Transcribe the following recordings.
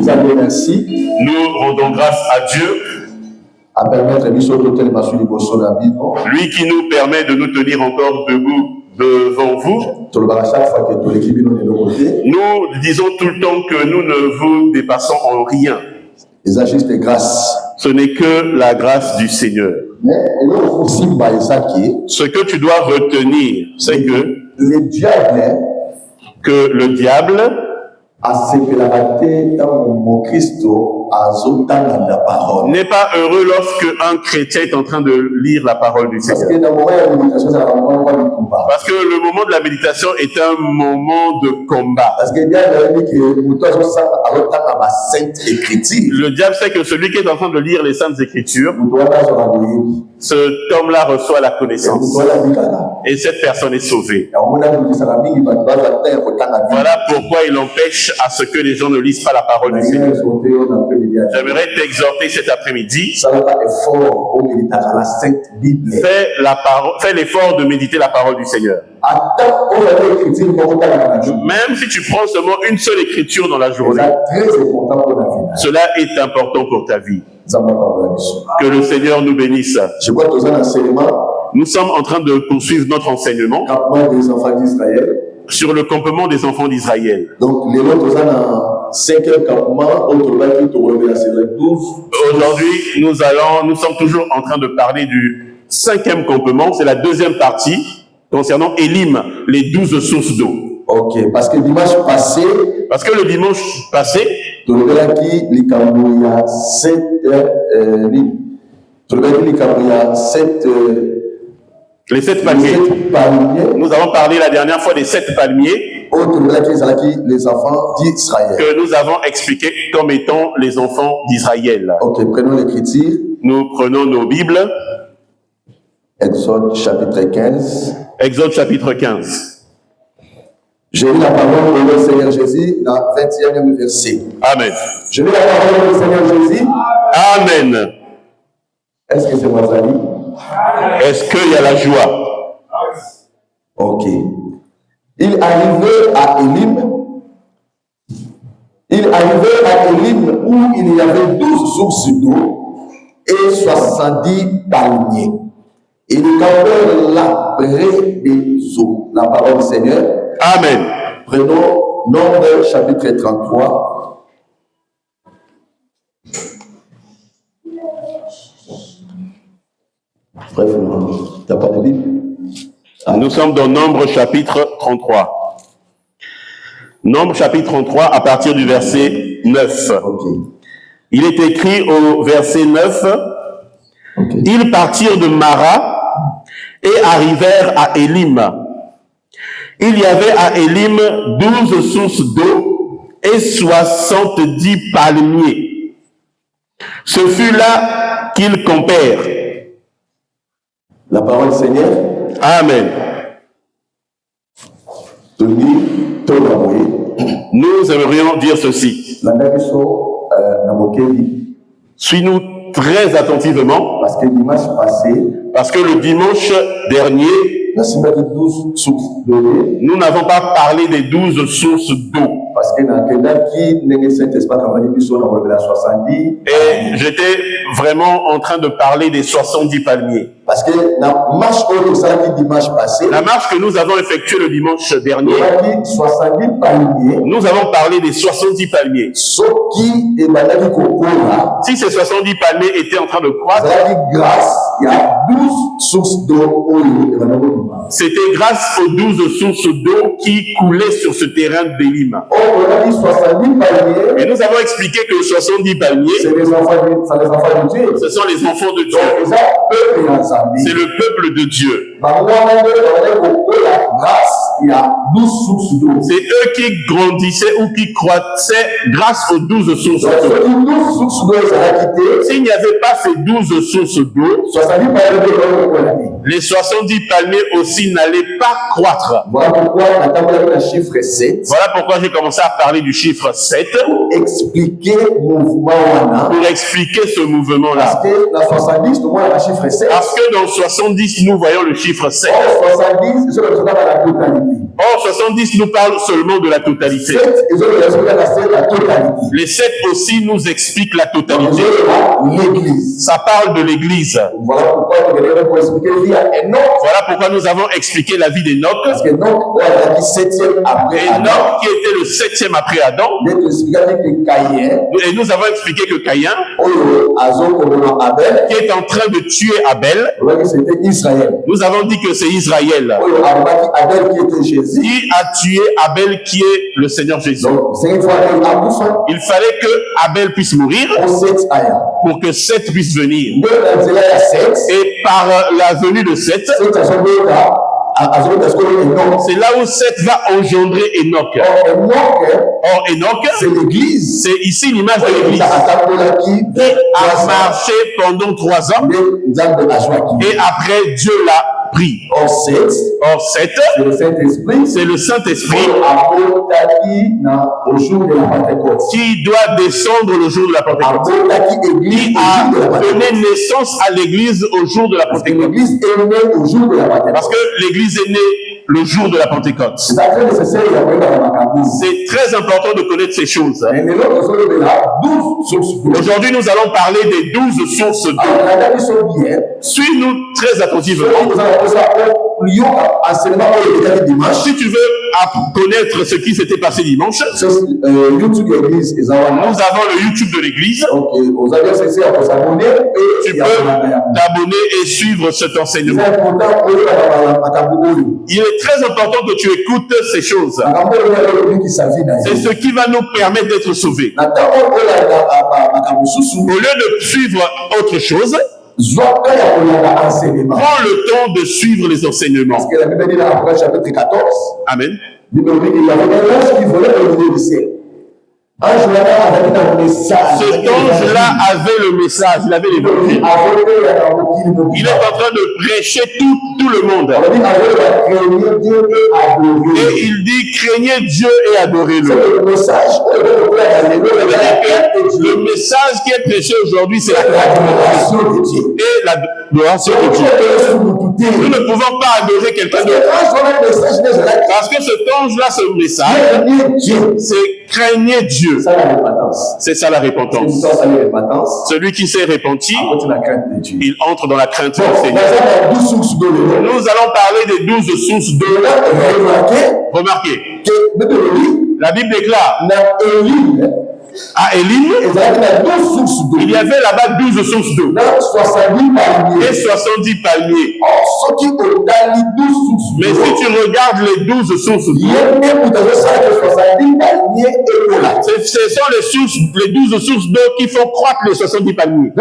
Nous rendons grâce à Dieu, lui qui nous permet de nous tenir encore debout devant vous. Nous disons tout le temps que nous ne vous dépassons en rien. Ce n'est que la grâce du Seigneur. Ce que tu dois retenir, c'est que le diable n'est pas heureux lorsque un chrétien est en train de lire la parole du Seigneur. Parce que le moment de la méditation est un moment de combat. Le diable sait que celui qui est en train de lire les Saintes Écritures, cet homme-là reçoit la connaissance. Et cette personne est sauvée. Voilà pourquoi il empêche à ce que les gens ne lisent pas la parole du Seigneur. J'aimerais t'exhorter cet après-midi. Fais l'effort de méditer la parole du Seigneur. Même si tu prends seulement une seule écriture dans la journée, cela est important pour ta vie. Que le Seigneur nous bénisse. Nous sommes en train de poursuivre notre enseignement sur le campement des enfants d'Israël. Donc, aujourd'hui, nous sommes toujours en train de parler du 5e campement. C'est la 2e partie concernant Élim, les 12 sources d'eau. Ok, parce que le dimanche passé, les 7 palmiers. Nous avons parlé la dernière fois des 7 palmiers les enfants d'Israël, que nous avons expliqué comme étant les enfants d'Israël. Ok, prenons l'écriture. Nous prenons nos Bibles. Exode chapitre 15. Exode chapitre 15. Je lis la parole de notre Seigneur Jésus dans le 21e verset. Amen. Je lis la parole du Seigneur Jésus. Amen. Est-ce que c'est moi, Zali? Est-ce qu'il y a la joie? Ok. Il arrivait à Élim où il y avait 12 sources d'eau et 70 palmiers. Et ils campèrent là près des eaux. La parole du Seigneur. Amen. Prenons Nombre chapitre 33. Frère Florent, tu n'as pas de Bible? Nous sommes dans Nombre chapitre 33. Nombre chapitre 33 à partir du verset 9. Okay. Il est écrit au verset 9. Okay. Ils partirent de Mara et arrivèrent à Élim. Il y avait à Élim 12 sources d'eau et 70 palmiers. Ce fut là qu'ils campèrent. La parole du Seigneur. Amen. Nous aimerions dire ceci. Suis-nous très attentivement. Parce que le dimanche dernier, nous n'avons pas parlé des 12 sources d'eau. Et j'étais vraiment en train de parler des 70 palmiers. Parce que la marche que nous avons effectuée le dimanche dernier, nous avons parlé des 70 palmiers. Si ces 70 palmiers étaient en train de croître, c'était grâce aux 12 sources d'eau qui coulaient sur ce terrain d'Élim. Et nous avons expliqué que les 70 palmiers, ce sont les enfants de Dieu. C'est le peuple de Dieu. C'est eux qui grandissaient ou qui croissaient grâce aux 12 sources d'eau. S'il n'y avait pas ces 12 sources d'eau, les 70 palmiers aussi n'allaient pas croître. Voilà pourquoi j'ai commencé à parler du chiffre 7 pour expliquer ce mouvement-là. Parce que dans 70, nous voyons le chiffre 7. Or, 70 nous parle seulement de la totalité. Les 7 aussi nous expliquent la totalité. Ça parle de l'Église. Voilà pourquoi nous avons expliqué la vie d'Enoch. Enoch qui était le 7e après Adam. Et nous avons expliqué que Caïn, qui est en train de tuer Abel, nous avons dit que c'est Israël qui a tué Abel, qui est le Seigneur Jésus. Il fallait que Abel puisse mourir pour que Seth puisse venir. Et par la venue de Seth, c'est là où Seth va engendrer Enoch. Or, Enoch, c'est l'église. C'est ici l'image de l'église. Qui a marché pendant 3 ans. Et après, Dieu l'a pris. Or, Seth, c'est le Saint-Esprit. C'est le Saint-Esprit qui doit descendre le jour de la Pentecôte. Qui a donné naissance à l'église au jour de la Pentecôte. Parce que l'église est née le jour de la Pentecôte. C'est très important de connaître ces choses. Aujourd'hui, nous allons parler des 12 sources d'eau. Suis-nous très attentivement. Si tu veux connaître ce qui s'était passé dimanche, nous avons le YouTube de l'église. Tu peux t'abonner et suivre cet enseignement. Il est très important que tu écoutes ces choses. C'est ce qui va nous permettre d'être sauvés. Au lieu de suivre autre chose, prends le temps de suivre les enseignements. Parce que la Bible dit dans Apocalypse chapitre 14. Amen. Il y avait un ange qui volait au milieu du ciel. Cet ange-là avait le message, il avait l'évangile. Il est en train de prêcher tout le monde. Et il dit, craignez Dieu et adorez-le. Le message qui est prêché aujourd'hui, c'est l'adoration de Dieu. Et l'adoration de Dieu. Nous ne pouvons pas adorer quelqu'un d'autre. Parce que cet ange-là, ce message, c'est craignez Dieu. C'est ça la repentance. Celui qui s'est repenti, il entre dans la crainte du Seigneur. Nous allons parler des 12 sources d'eau. Remarquez, la Bible déclare à Élim, il y avait là-bas 12 sources d'eau et 70 palmiers. Mais si tu regardes les 12 sources d'eau, ce sont les 12 sources d'eau qui font croître les 70 palmiers.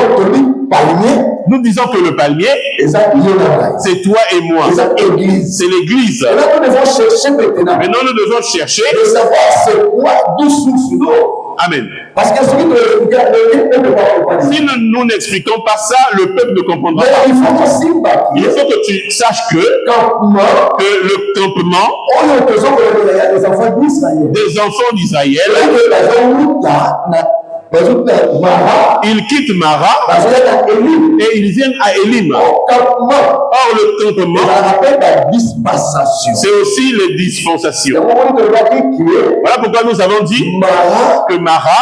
Nous disons que le palmier, c'est toi et moi. C'est l'église. Maintenant, nous devons chercher de savoir c'est quoi 12 sources d'eau. Amen. Parce que si nous n'expliquons pas ça, le peuple ne comprendra pas. Il faut que tu saches que le campement des enfants d'Israël, ils quittent Mara et ils viennent à Élim. Or, le campement, c'est aussi les dispensations. Voilà pourquoi nous avons dit que Mara,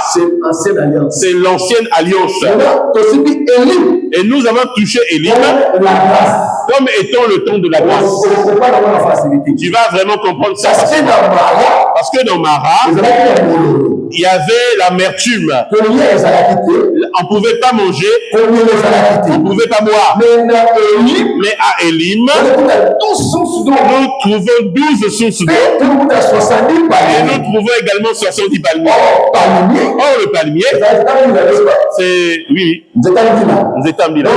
c'est l'ancienne alliance. Et nous avons touché Élim comme étant le temps de la grâce. Tu vas vraiment comprendre ça. Parce que dans Mara, il y avait l'amertume. On ne pouvait pas manger, on ne pouvait pas boire. Mais à Élim, nous trouvons 12 sources d'eau. Et nous trouvons également 70 palmiers. Or, le palmier, c'est... Oui, Nzetamdila.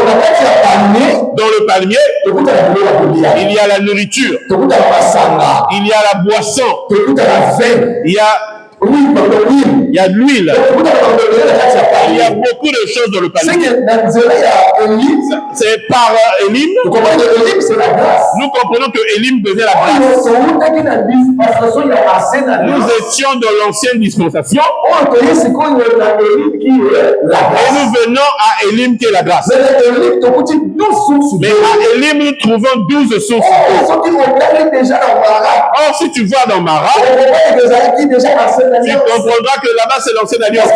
Dans le palmier, il y a la nourriture, il y a la boisson, il y a Il y a de l'huile. Il y a beaucoup de choses dans le palmier. C'est par Élim. Nous comprenons que Élim devient la grâce. Nous étions dans l'ancienne dispensation. Et nous venons à Élim qui est la grâce. Mais à Élim, nous trouvons 12 sources. Or, si tu vois dans Mara, tu comprendras que là-bas, c'est l'ancienne alliance.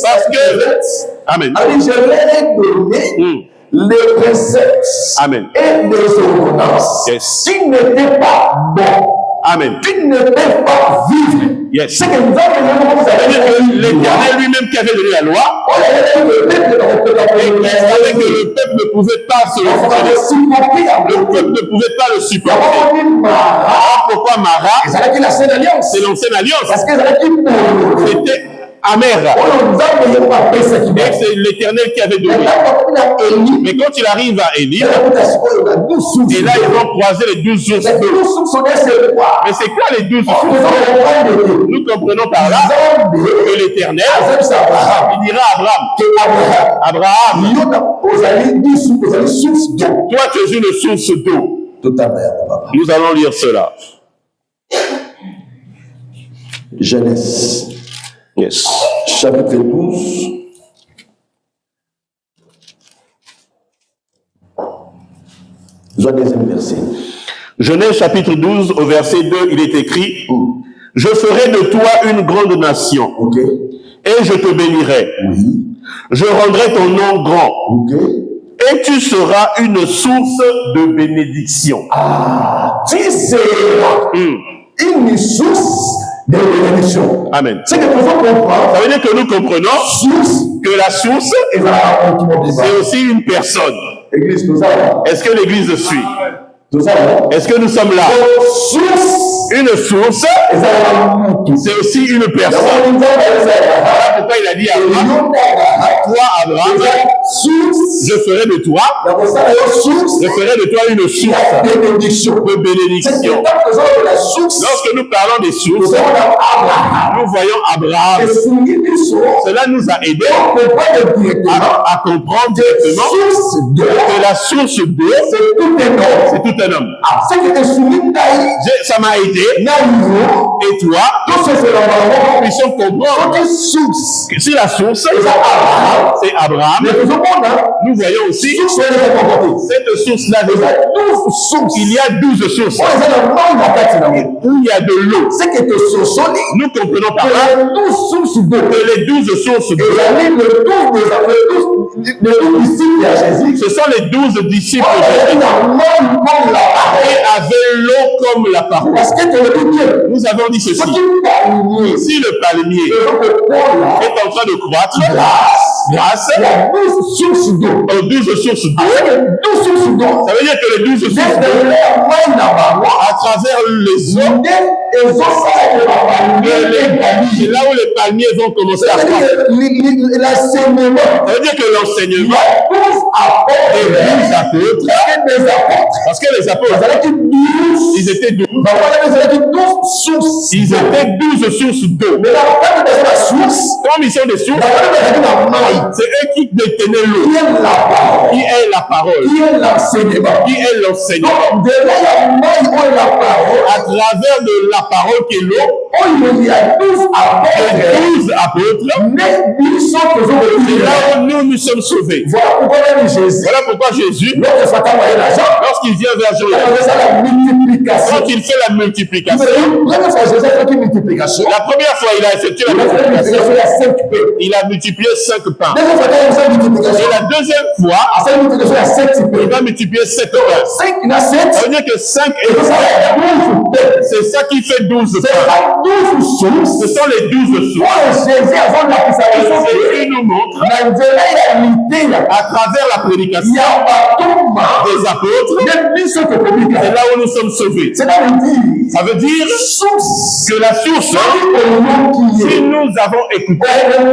Parce que, amen. Les préceptes Amen. et les ordonnances qui n'étaient pas bons, amen, qui ne peuvent pas vivre. Yes. C'est que nous avons l'Éternel lui-même qui avait donné la loi, et il savait que le peuple ne pouvait pas se le supporter. Le peuple ne pouvait pas le supporter. Pourquoi Mara? C'est l'ancienne alliance. C'était amer. Et c'est l'Éternel qui avait donné. Mais quand il arrive à Élie, et là ils vont croiser les 12 sources d'eau. Mais c'est quoi les 12 sources d'eau? Nous comprenons par là que l'Éternel, il dira à Abraham, toi tu es une source d'eau. Nous allons lire cela. Genèse. Yes. Chapitre 12. Deuxième verset. Genèse chapitre 12 au verset 2, il est écrit, je ferai de toi une grande nation, et je te bénirai. Je rendrai ton nom grand, et tu seras une source de bénédiction. Tu seras une source de bénédiction. Amen. C'est que nous comprenons. Ça veut dire que nous comprenons que la source, c'est aussi une personne. Est-ce que l'Église suit? Est-ce que nous sommes là? Une source, c'est aussi une personne. Voilà pourquoi il a dit à Abraham, toi Abraham, je ferai de toi une source de bénédiction. Lorsque nous parlons des sources, nous voyons Abraham. Cela nous a aidé à comprendre directement que la source d'eau, c'est tout un homme. Ça m'a aidé, et toi, nous puissions comprendre que si la source, c'est Abraham, nous voyons aussi cette source-là, il y a 12 sources, où il y a de l'eau. Nous comprenons par là que les 12 sources d'eau, ce sont les 12 disciples de Jésus qui avaient l'eau comme la parole. Nous avons dit ceci. Si le palmier est en train de croître grâce aux 12 sources d'eau, ça veut dire que les 12 sources d'eau, à travers les eaux, c'est là où les palmiers vont commencer à croître. Ça veut dire que l'enseignement des 12 apôtres, parce que les apôtres, ils étaient 12. Ils étaient 12 sources d'eau. Comme ils sont des sources, c'est eux qui détenaient l'eau. Qui est la parole? Qui est l'enseignement? À travers de la parole qui est l'eau, il y a 12 apôtres. C'est là où nous sommes sauvés. Voilà pourquoi Jésus, lorsqu'il vient vers Jean, quand il fait la multiplication, la première fois il a effectué la multiplication, il a multiplié 5 pains. Et la deuxième fois, il va multiplier 7 pains. Ça veut dire que 5 et 7, c'est ça qui fait 12 pains. Ce sont les 12 sources. Jésus nous montre à travers la prédication des apôtres, c'est là où nous sommes sauvés. Ça veut dire que la source, si nous avons écouté, nous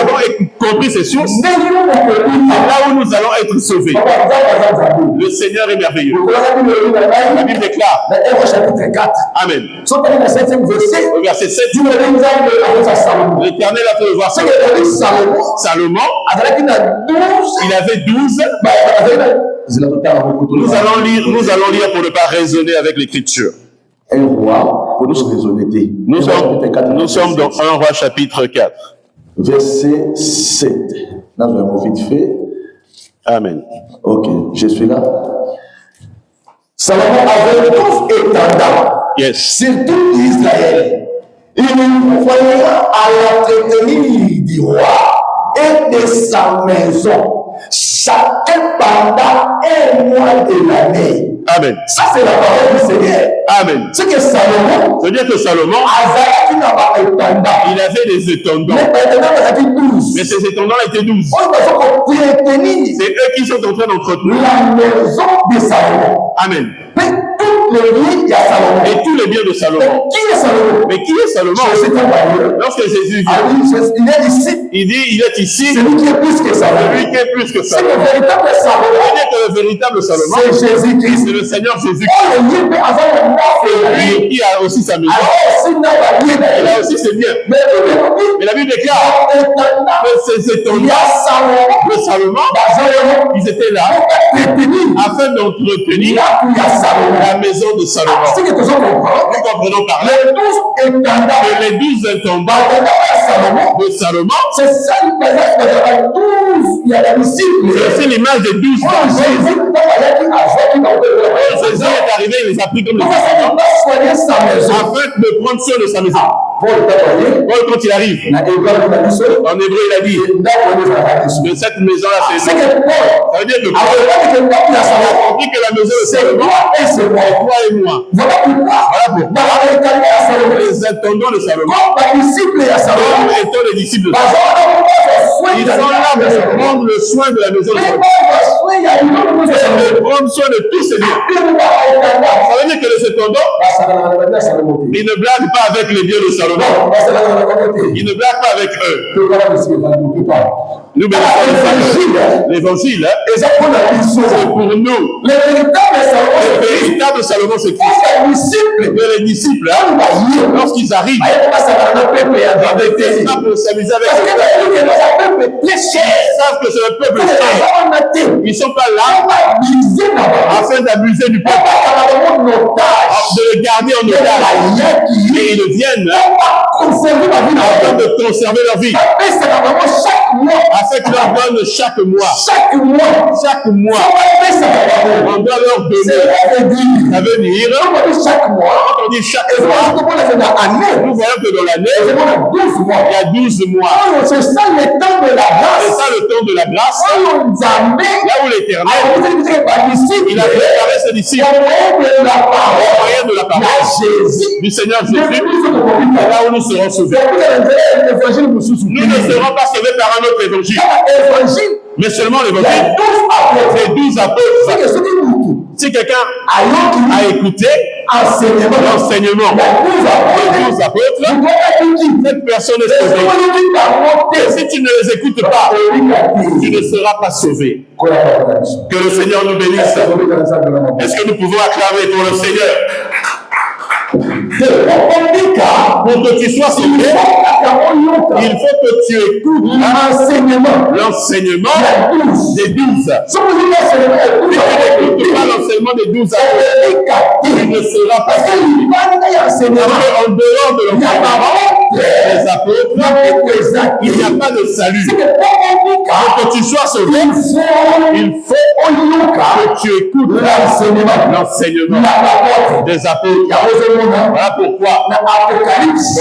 avons compris ces sources, c'est là où nous allons être sauvés. Le Seigneur est merveilleux. La La Bible déclare. dans Hébreux chapitre 4. Amen. Sont allés dans le 7e verset. Au verset 7, Dieu me dit à Salomon. l'Éternel a fait voir C'est que avec Salomon, Salomon, il il avait 12. Nous allons lire pour ne pas raisonner avec l'écriture. Un roi, pour nous raisonner. Nous sommes dans 1 Roi chapitre 4. Verset 7. Là, je vais vite fait. Amen. Ok, je suis là. Salomon avait 12 étendards. Yes. C'est tout Israël. Il voyait à l'entretenir du roi et de sa maison. Chacun pendant un mois de l'année. Amen. Ça, c'est la parole du Seigneur. Amen. C'est que Salomon, C'est-à-dire que Salomon, il il avait des étendants. Mais ces étendants étaient 12. C'est eux qui sont en train d'entretenir la maison de Salomon. Amen. Mais tous les biens, il y a Salomon. Et tous les biens de Salomon. Mais qui est Salomon? Mais qui est Salomon? Lorsque Jésus vient, il est ici. il dit, il est ici. C'est lui qui est plus que Salomon. Celui qui est plus que C'est Salomon. le véritable Salomon. C'est-à-dire que le véritable Salomon, C'est Jésus-Christ. c'est le Seigneur Jésus. Lui Lui qui a aussi sa maison. Il a aussi ses biens. Mais la Bible déclare que ces étendants de Salomon, ils étaient là afin d'entretenir la maison de Salomon. Nous comprenons par là que les 12 étendants de Salomon, c'est ça il y a la disciple. c'est l'image des 12 Jésus. Jésus est arrivé, il les a pris comme des afin de prendre soin de sa maison. Paul, quand il arrive, en hébreu, il a dit que cette maison-là, c'est ça veut dire que Paul dit que la maison de Salomon, c'est toi et moi. Voilà pourquoi les étendants de Salomon, comme étant les disciples de Salomon, ils sont là pour prendre le soin de la maison de Salomon. De prendre soin de tous ces biens. Ça veut dire que les étendants, ils ne blaguent pas avec les biens de Salomon. Ils ne blaguent pas avec eux. Nous bénissons l'évangile. C'est pour nous. Le véritable Salomon, c'est Christ. Mais les disciples, lorsqu'ils arrivent, ils étaient là pour s'amuser avec eux. Ils savent que c'est le peuple cher. Ils ne sont pas là afin d'abuser du peuple, de le garder en otage. Et ils viennent afin de conserver leur vie. Afin qu'ils leur donnent chaque mois. On doit leur donner. Ça veut dire, quand on dit chaque mois, nous voyons que dans l'année, il y a 12 mois. C'est ça le temps de la grâce. C'est ça le temps de la grâce. Là où l'Éternel, il a préparé ses disciples au moyen de la parole du Seigneur Jésus. Et là où nous serons sauvés. Nous ne serons pas sauvés par un autre évangile, mais seulement l'évangile des 12 apôtres. Si quelqu'un a écouté l'enseignement des 12 apôtres, cette personne est sauvée. Et si tu ne les écoutes pas, tu ne seras pas sauvé. Que le Seigneur nous bénisse. Est-ce que nous pouvons acclamer pour le Seigneur? Pour que tu sois sauvé, il faut que tu écoutes l'enseignement des 12. Si tu n'écoutes pas l'enseignement des 12 apôtres, tu ne seras pas sauvé. En dehors de l'enseignement des apôtres, il n'y a pas de salut. Pour que tu sois sauvé, il faut que tu écoutes l'enseignement des apôtres. Voilà pourquoi dans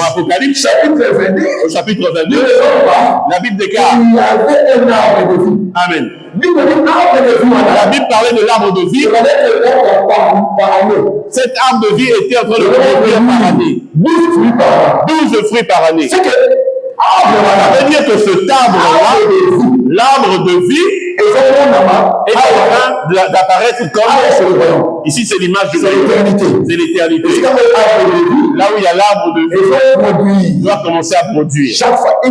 Apocalypse au chapitre 22, la Bible déclare Amen. La Bible parlait de l'arbre de vie. Cet arbre de vie était en train de produire par année 12 fruits par année. Ça veut dire que cet arbre-là, l'arbre de vie, est en train d'apparaître comme... Ici, c'est l'image de l'éternité. C'est l'éternité. Là où il y a l'arbre de vie, il doit commencer à produire. Chaque fois,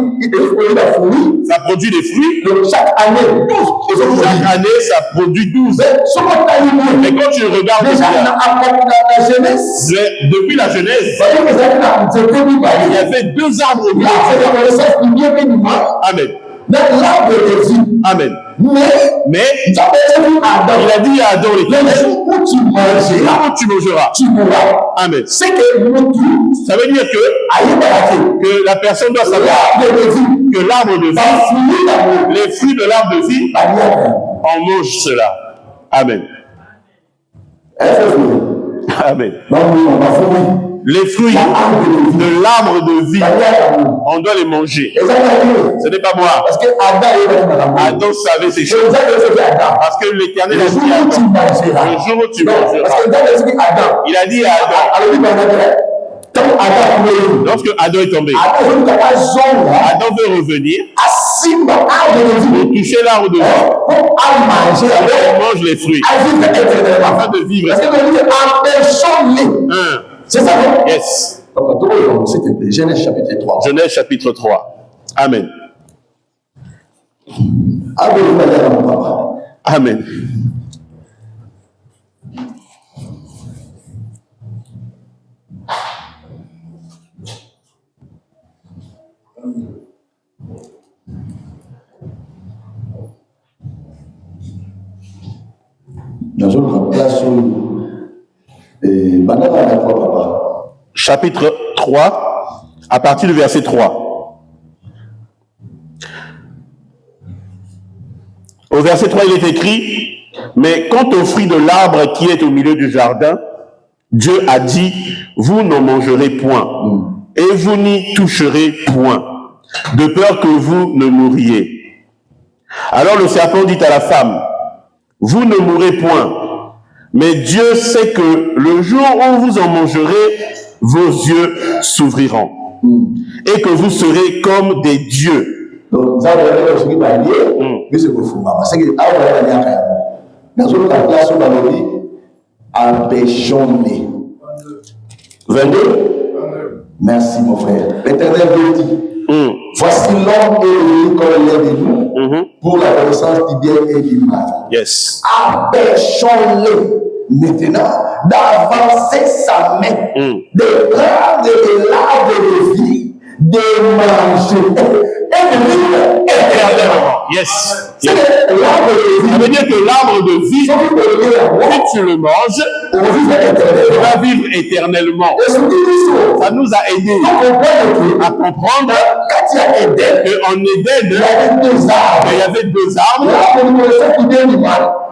ça produit des fruits. Chaque année, 12. Chaque année, ça produit 12. Mais quand tu regardes la jeunesse, depuis la Genèse, il y avait 2 arbres. Amen. L'arbre de vie. Amen. Mais il a dit à Adam, le jour où tu mangeras, tu mourras. Amen. C'est que ça veut dire que la personne doit savoir que l'arbre de vie, les fruits de l'arbre de vie, on mange cela. Amen. Amen. Les fruits de l'arbre de vie, on doit les manger. Ce n'est pas moi. Parce que Adam savait ces choses. Parce que l'Éternel a dit à Adam, le jour où tu mangeras. Il a dit à Adam, lorsque Adam est tombé, Adam veut revenir pour toucher l'arbre de vie. On mange les fruits afin de vivre. C'est ça, non? Yes. Papa, s'il te plaît, Genèse chapitre 3. Genèse chapitre 3. Amen. Amen. Chapitre 3, à partir du verset 3. Au verset 3, il est écrit, mais quant au fruit de l'arbre qui est au milieu du jardin, Dieu a dit, vous n'en mangerez point, et vous n'y toucherez point, de peur que vous ne mouriez. Alors le serpent dit à la femme, vous ne mourrez point, mais Dieu sait que le jour où vous en mangerez, vos yeux s'ouvriront, et que vous serez comme des dieux. Donc, empêchons-les. 22. Merci mon frère. L'Éternel vous dit, voici l'homme élevé comme l'un de nous pour la connaissance du bien et du mal. Yes. Empêchons-les maintenant d'avancer sa main, de prendre de l'arbre de vie, de manger et de vivre éternellement. Yes. C'est l'arbre de vie. Ça veut dire que l'arbre de vie, si tu le manges, tu vas vivre éternellement. Ça nous a aidés à comprendre qu'en Éden, il y avait 2 arbres.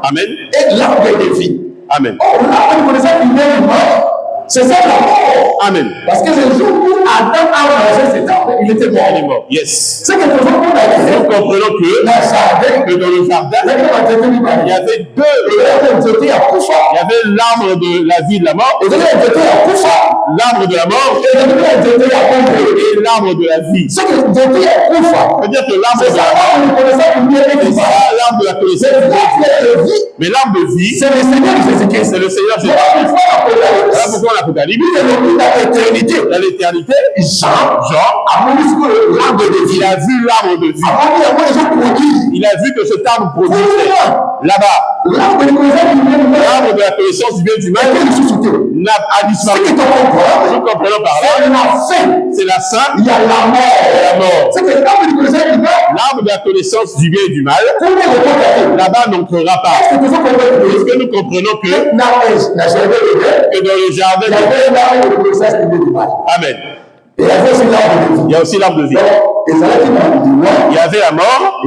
Amen. Et l'arbre de vie. Amen. Oh, l'arbre de connaissance du bien et du mal, c'est ça la mort. Amen. Parce que le jour où Adam a mangé cet arbre, il était mort. Il est mort. Yes. C'est quelque chose qu'on a dit. Nous comprenons que dans le jardin, il y avait 2. Il y avait l'arbre de la vie et de la mort. L'arbre de la mort et l'arbre de la vie. C'est que ça veut dire que l'arbre de la mort, c'est ça, l'arbre de la connaissance. Mais l'arbre de vie, c'est le Seigneur Jésus-Christ. C'est le Seigneur Jésus-Christ. Voilà pourquoi l'Apocalypse, dans l'éternité, Jean a il a vu l'arbre de vie. Il a vu que cet arbre produisait là-bas. L'arbre de la connaissance du bien et du mal a disparu. Nous comprenons par là. C'est la fin. Il y a la mort. C'est que l'arbre de la connaissance du bien et du mal, là-bas n'entrera pas. Est-ce que nous comprenons que dans le jardin, Amen. Il y a aussi l'arbre de vie. Il y avait la mort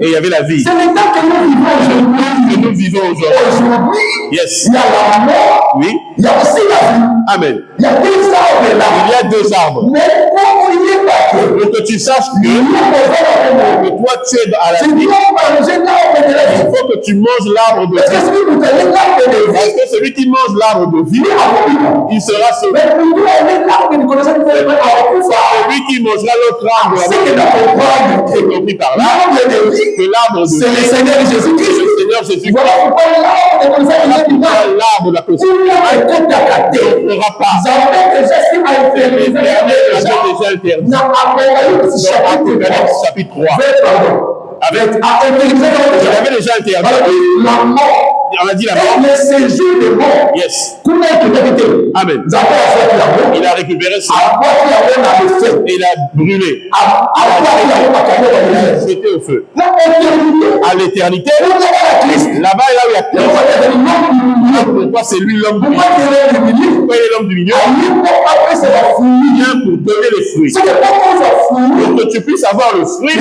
et il y avait la vie. C'est le temps que nous vivons aujourd'hui. Yes. Il y a la mort. Oui. Il y a aussi la vie. Amen. Il y a 2 arbres là. Il y a 2 arbres. Mais comme il est pour que tu saches que toi tu es à la vie. Il faut que tu manges l'arbre de vie. Parce que celui qui mange l'arbre de vie, il sera sauvé. Celui qui mangera l'autre arbre, c'est compris par là, que l'arbre de vie, c'est le Seigneur Jésus-Christ. Voilà pourquoi l'arbre de la connaissance ne fera pas. Apocalypse chapitre 3. J'avais déjà interdit. On a dit la mort. Le séjour de mort. Yes. Amen. Il a récupéré ça. Et il a brûlé. C'était au feu. À l'éternité. Là-bas, là où il y a Christ. Pourquoi c'est lui l'homme du milieu? Pourquoi il est l'homme du milieu? Il vient pour donner les fruits. Pour que tu puisses avoir le fruit, tu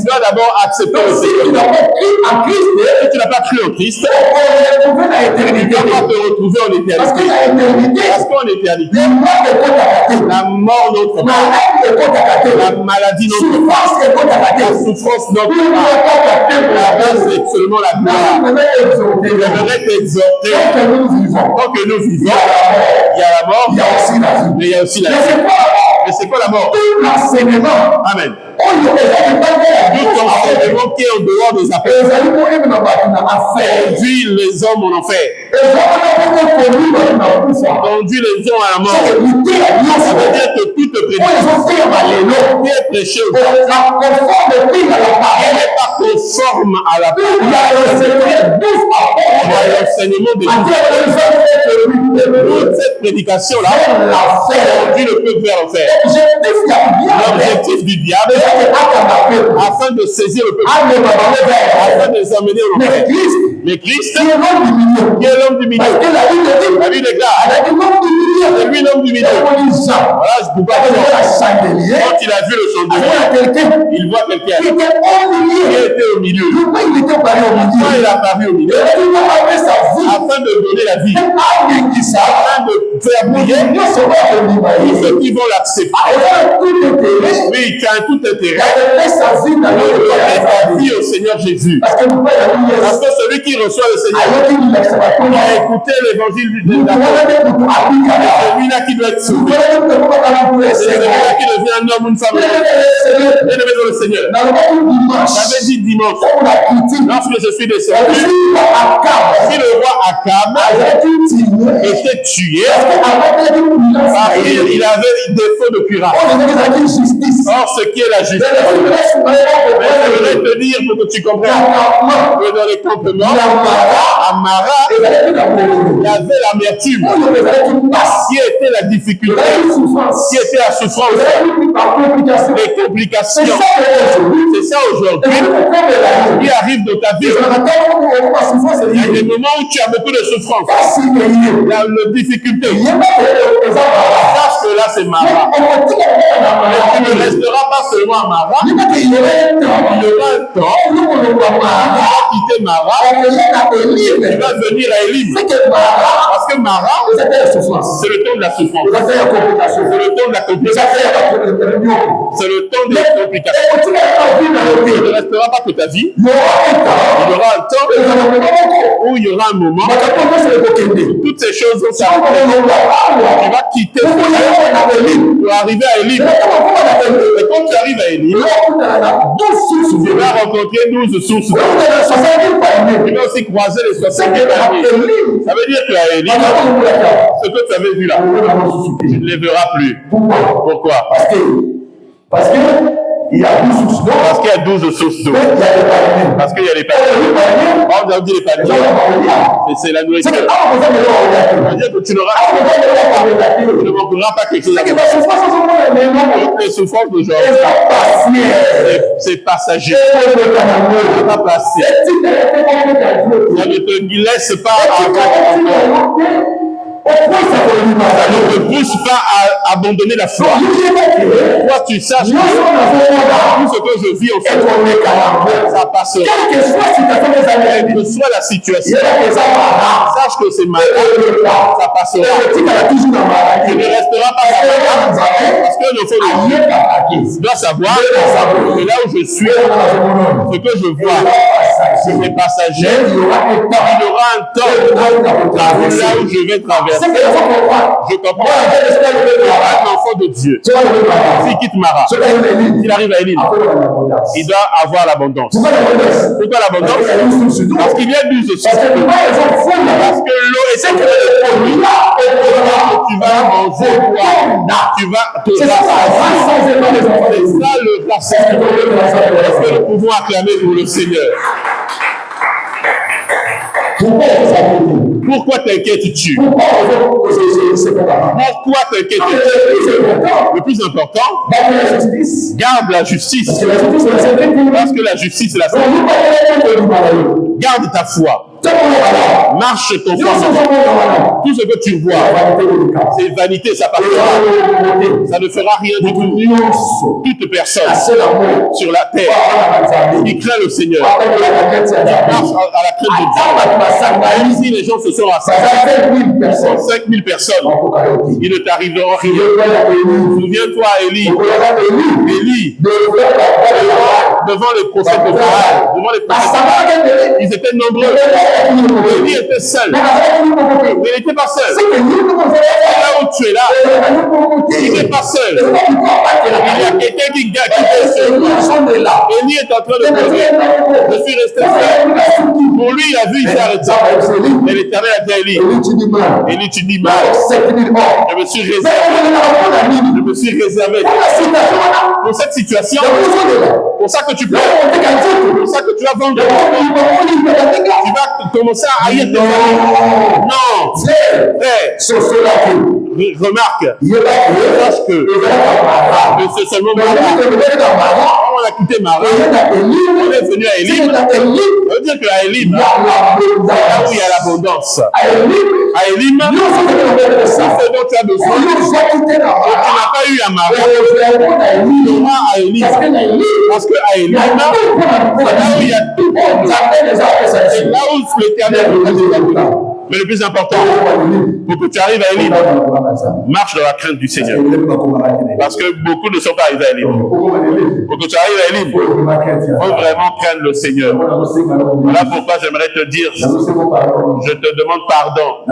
dois d'abord accepter le Seigneur. Si tu n'as pas cru en Christ, tu ne vas pas te retrouver en éternité. Parce qu'en éternité, la mort notre part, la maladie notre part, la souffrance notre part, c'est seulement la gloire. J'aimerais t'exhorter. Tant que nous vivons, il y a la mort, mais il y a aussi la vie. Mais c'est quoi la mort? Amen. Tout enseignement qui est en dehors des affaires. Conduit les hommes en enfer. Conduit les hommes à la mort. Ça veut dire que toute prédication qui est prêchée aujourd'hui n'est pas conforme à la parole. Il y a l'enseignement de Dieu. Toute cette prédication-là conduit le peuple vers l'enfer. L'objectif du diable, afin de saisir le peuple, afin de les amener au enfer. Mais Christ, qui est l'homme du milieu, la Bible déclare, c'est lui l'homme du milieu. Voilà, je ne peux pas dire. Quand il a vu le chandelier, il voit quelqu'un qui était au milieu. Pourquoi il a apparu au milieu? Afin de donner la vie, afin de faire briller ceux qui vont l'accepter. Oui, qui a tout intérêt de vie au Seigneur Jésus. Parce que celui qui reçoit le Seigneur, il a écouté l'évangile du Seigneur. C'est celui-là qui doit être sauvé. C'est celui-là qui devient un homme ou une femme. Bien-aimé dans le Seigneur. J'avais dit dimanche, lorsque je suis descendu, si le roi Akab était tué, il avait un défaut de cuirasse. Or, ce qui est la justice. Mais je voudrais te dire pour que tu comprennes que dans les campements, à Mara, il y avait l'amertume, qui était la difficulté, qui était la souffrance, les complications. C'est ça aujourd'hui qui arrive dans ta vie. Il y a des moments où tu as beaucoup de souffrance, de difficultés. Sache que là, c'est Mara. Mais tu ne resteras pas seulement à Mara. Il y aura un temps où tu vas quitter Mara et tu vas venir à Élim. Parce que Mara, c'est le temps de la souffrance. C'est le temps de la complication. C'est le temps des complications. Tu ne resteras pas toute ta vie. Il y aura un temps où il y aura un moment où toutes ces choses vont s'arrêter. Tu vas quitter pour arriver à Élim. Et quand tu arrives à Élim, tu vas rencontrer 12 sources. Tu vas aussi croiser les 70 années. Ça veut dire qu'à Élim, ce que tu avais vu là, tu ne les verras plus. Pourquoi? Parce qu'il y a 12 sources d'eau. Parce qu'il y a 12 sources d'eau. Parce qu'il y a les paniers. On a dit les paniers. C'est la nourriture. Ça veut dire que tu ne manqueras pas quelque chose. Les souffrances d'aujourd'hui, c'est passager. C'est pas passé. Ça ne te laisse pas avoir. ne te pousse pas à abandonner la foi. Toi, tu saches que tout ce que je vis en ce moment, ça passera. Quelle que soit la situation, sache que c'est malade, ça passera. Tu ne resteras pas malade parce que le fond doit savoir que là où je suis, ce que je vois, c'est passager. Il y aura un temps là où je vais traverser. Je comprends. Un enfant de Dieu, s'il quitte Mara, s'il arrive à Éline, il doit avoir l'abondance. Pourquoi l'abondance? Parce qu'il y a du aussi. Parce que l'eau est un produit que tu vas manger, tu vas te rassasier. C'est ça le verset. Est-ce que nous pouvons acclamer pour le Seigneur? Pourquoi t'inquiètes-tu? Pourquoi t'inquiètes-tu? Le plus important, garde la justice. Parce que la justice, c'est la sainteté. Garde ta foi. Marche ton foi. Tout ce que tu vois, c'est vanité, ça passera. Ça ne fera rien du tout. Toute personne sur la terre qui craint le Seigneur, qui marche à la crainte de Dieu. Ici, les gens se sont rassemblés. 5000 personnes. Il ne t'arrivera rien. Souviens-toi, Élie. Élie, devant les prophètes de Baal, devant les prophètes, ils étaient nombreux. Élie était seul. Mais il n'était pas seul. Là où tu es là, il n'est pas seul. Il y a quelqu'un qui est sur toi. Élie est en train de pleurer. Je suis resté seul. Pour lui, la vie s'est arrêtée. Et l'Éternel a dit à Élie, Élie, tu dis mal. Je me suis réservé. Je me suis réservé. Pour cette situation, pour ça que tu pleures, pour ça que tu vas vendre. Tu vas commencer à haïr tes amis. Non. Frère, remarque, sache que c'est seulement Mara. On a quitté Mara. On est venu à Élim. Ça veut dire qu'à Élim, là où il y a l'abondance. À Élim, c'est dont tu as besoin. Tu n'as pas eu à Mara. Tu auras à Élim. Parce qu'à Élim, c'est là où il y a tout. C'est là où l'Éternel est. Mais le plus important, pour que tu arrives à Élim, marche dans la crainte du Seigneur. Parce que beaucoup ne sont pas arrivés à Élim. Pour que tu arrives à Élim, il faut vraiment craindre le Seigneur. Voilà pourquoi j'aimerais te dire, je te demande pardon.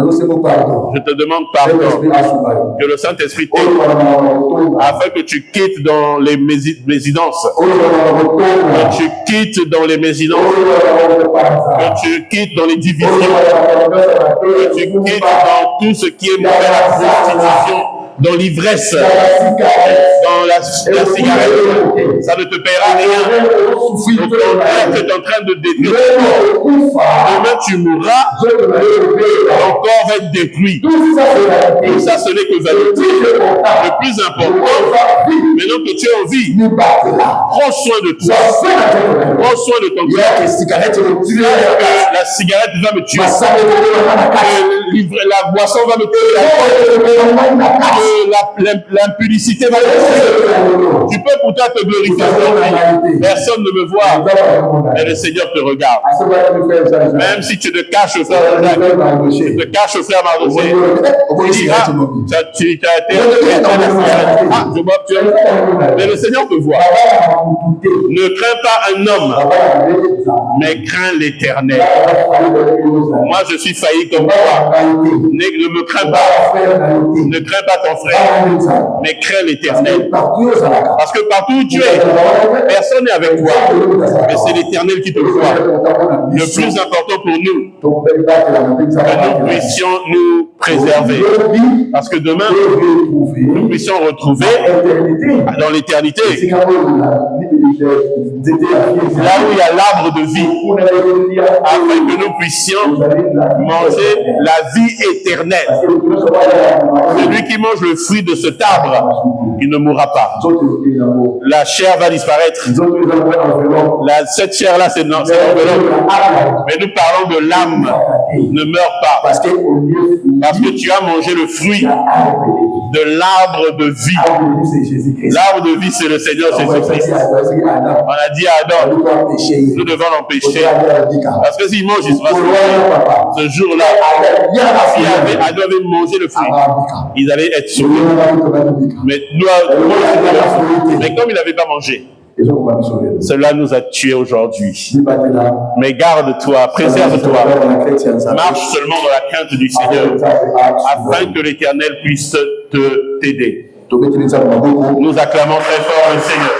Je te demande pardon. Que le Saint-Esprit t'aide afin que tu quittes dans les résidences. Que tu quittes dans les résidences. Que tu quittes dans les divisions. Que tu quittes dans tout ce qui est mauvaise prostitution, dans l'ivresse, dans la cigarette. Ça ne te paiera rien. Au contraire, tu es en train de détruire. Demain, tu mourras, ton corps va être détruit. Tout ça, ce n'est que vanité. Le plus important, maintenant que tu es en vie, prends soin de toi. Prends soin de ton corps. La cigarette va me tuer. La boisson va me tuer. L'impudicité va me tuer. Tu peux pourtant te glorifier. Personne ne me voit. Mais le Seigneur te regarde. Même si tu te caches, frère Jacques, tu te caches, frère Marosé. Tu dis, tu as été. Je vois que tu es. Mais le Seigneur te voit. Ne crains pas un homme, mais crains l'Éternel. Moi, je suis failli comme toi. Ne me crains pas. Ne crains pas ton frère, mais crains l'Éternel. Parce que partout où tu es, personne n'est avec toi. Mais c'est l'Éternel qui te voit. Le plus important pour nous, que nous puissions nous préserver. Parce que demain, nous puissions retrouver dans l'éternité, là où il y a l'arbre de vie, afin que nous puissions manger la vie éternelle. Celui qui mange le fruit de cet arbre il ne mourra pas. La chair va disparaître. Cette chair-là, c'est l'enveloppe. Mais nous parlons de l'âme. Ne meurs pas. Parce que tu as mangé le fruit de l'arbre de vie. L'arbre de vie, c'est le Seigneur Jésus-Christ. On a dit à Adam, nous devons l'empêcher. Parce que s'il mange, il sera sauvé. Ce jour-là, si Adam avait mangé le fruit, ils allaient être sauvés. Mais comme il n'avait pas mangé, cela nous a tués aujourd'hui. Mais garde-toi, préserve-toi. Marche seulement dans la crainte du Seigneur, afin que l'Éternel puisse t'aider. Nous acclamons très fort le Seigneur.